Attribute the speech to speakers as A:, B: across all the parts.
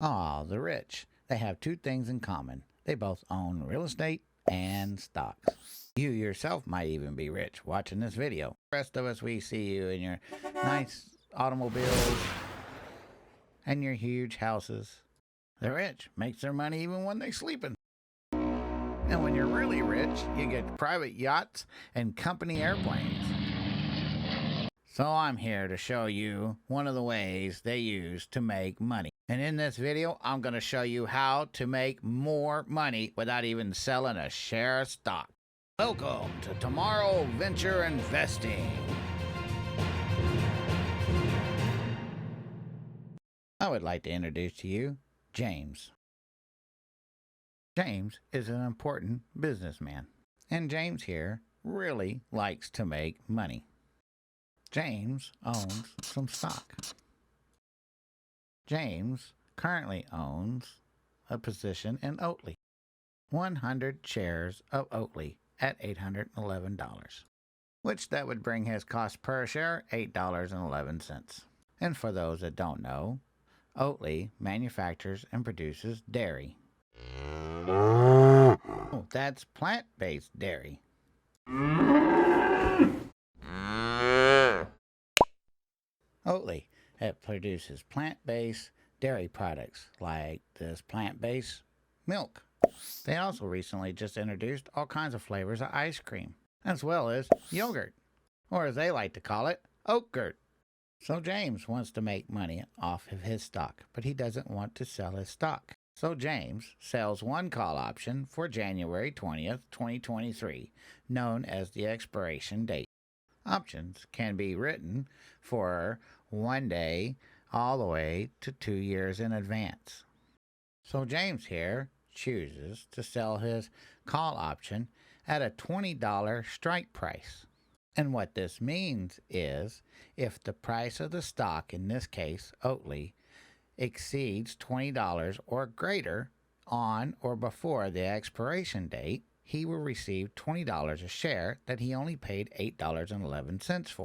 A: Ah, the rich. They have two things in common. They both own real estate and stocks. You yourself might even be rich watching this video. The rest of us, we see you in your nice automobiles and your huge houses. The rich makes their money even when they're sleeping. And when you're really rich, you get private yachts and company airplanes. So I'm here to show you one of the ways they use to make money. And in this video, I'm going to show you how to make more money without even selling a share of stock. Welcome to Tomorrow Venture Investing. I would like to introduce to you James. James is an important businessman, and James here really likes to make money. James owns some stock. James currently owns a position in Oatly. 100 shares of Oatly at $811, which that would bring his cost per share $8.11. And for those that don't know, Oatly manufactures and produces dairy. Oh, that's plant-based dairy. Oatly, it produces plant-based dairy products like this plant-based milk. They also recently just introduced all kinds of flavors of ice cream, as well as yogurt, or as they like to call it, oatgurt. So James wants to make money off of his stock, but he doesn't want to sell his stock. So James sells one call option for January 20th, 2023, known as the expiration date. Options can be written for 1 day all the way to 2 years in advance. So James here chooses to sell his call option at a $20 strike price. And what this means is if the price of the stock, in this case Oatly, exceeds $20 or greater on or before the expiration date, he will receive $20 a share that he only paid $8.11 for.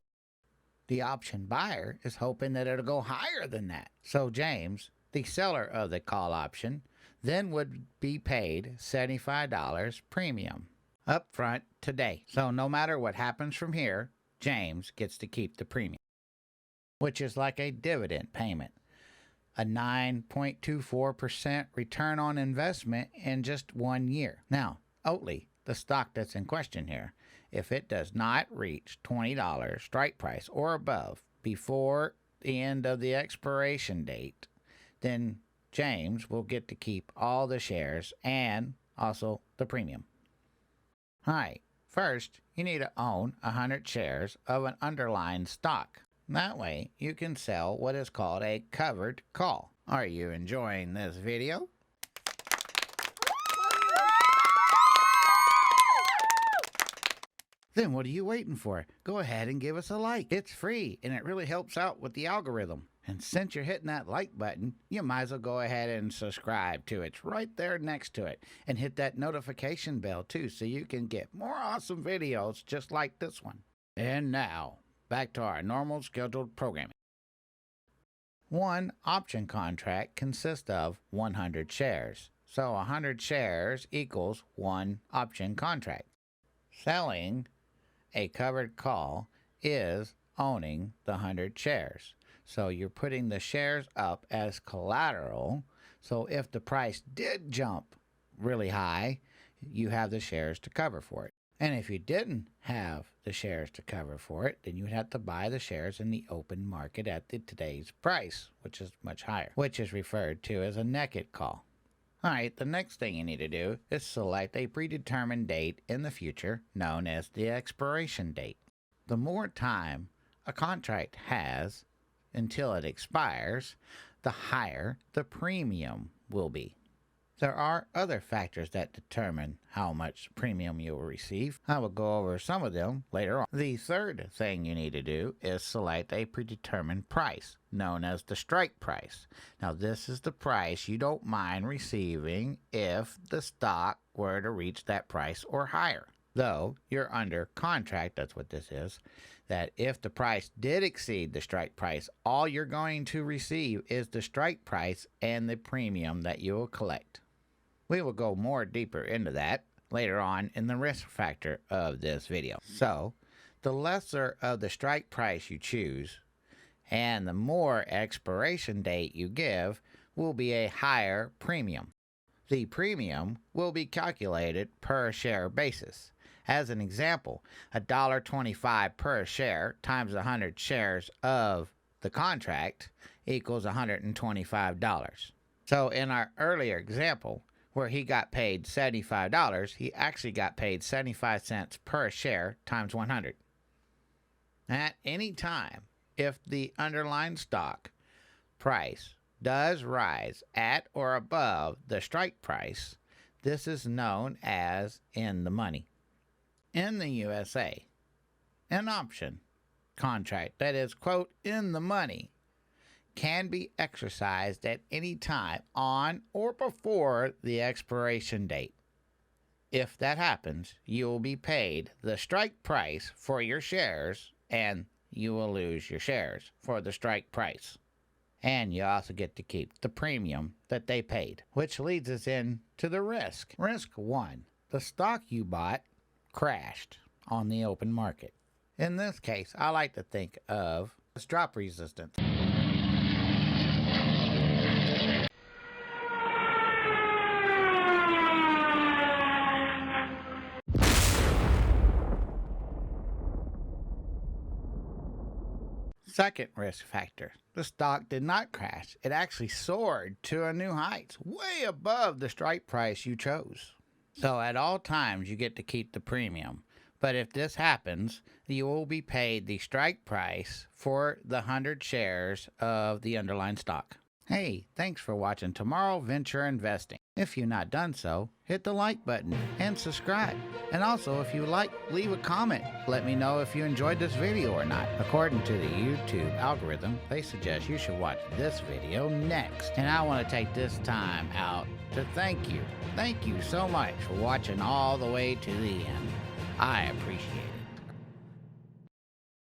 A: The option buyer is hoping that it'll go higher than that. So James, the seller of the call option, then would be paid $75 premium up front today. So no matter what happens from here, James gets to keep the premium, which is like a dividend payment. A 9.24% return on investment in just 1 year. Now, Oatly, the stock that's in question here, if it does not reach $20 strike price or above before the end of the expiration date, then James will get to keep all the shares and also the premium. All right, first you need to own 100 shares of an underlying stock. That way you can sell what is called a covered call. Are you enjoying this video? Then what are you waiting for? Go ahead and give us a like. It's free and it really helps out with the algorithm. And since you're hitting that like button, you might as well go ahead and subscribe to it. It's right there next to it. And hit that notification bell too so you can get more awesome videos just like this one. And now, back to our normal scheduled programming. One option contract consists of 100 shares. So 100 shares equals one option contract. Selling a covered call is owning the 100 shares. So you're putting the shares up as collateral. So if the price did jump really high, you have the shares to cover for it. And if you didn't have the shares to cover for it, then you would have to buy the shares in the open market at today's price, which is much higher, which is referred to as a naked call. All right, the next thing you need to do is select a predetermined date in the future known as the expiration date. The more time a contract has until it expires, the higher the premium will be. There are other factors that determine how much premium you will receive. I will go over some of them later on. The third thing you need to do is select a predetermined price, known as the strike price. Now, this is the price you don't mind receiving if the stock were to reach that price or higher. Though you're under contract, that's what this is, that if the price did exceed the strike price, all you're going to receive is the strike price and the premium that you will collect. We will go more deeper into that later on in the risk factor of this video. So, the lesser of the strike price you choose and the more expiration date you give will be a higher premium. The premium will be calculated per share basis. As an example, $1.25 per share times 100 shares of the contract equals $125. So in our earlier example, where he got paid $75, he actually got paid 75 cents per share times 100. At any time, if the underlying stock price does rise at or above the strike price, this is known as in the money. In the USA, an option contract that is, quote, in the money can be exercised at any time on or before the expiration date. If that happens, you will be paid the strike price for your shares and you will lose your shares for the strike price. And you also get to keep the premium that they paid, which leads us into the risk. Risk 1. The stock you bought crashed on the open market. In this case, I like to think of as drop resistance. Second risk factor. The stock did not crash. It actually soared to a new height, way above the strike price you chose. So at all times you get to keep the premium. But if this happens, you will be paid the strike price for the 100 shares of the underlying stock. Hey, thanks for watching Tomorrow Venture Investing. If you've not done so, hit the like button and subscribe. And also, if you like, leave a comment. Let me know if you enjoyed this video or not. According to the YouTube algorithm, they suggest you should watch this video next. And I want to take this time out to thank you. Thank you so much for watching all the way to the end. I appreciate it.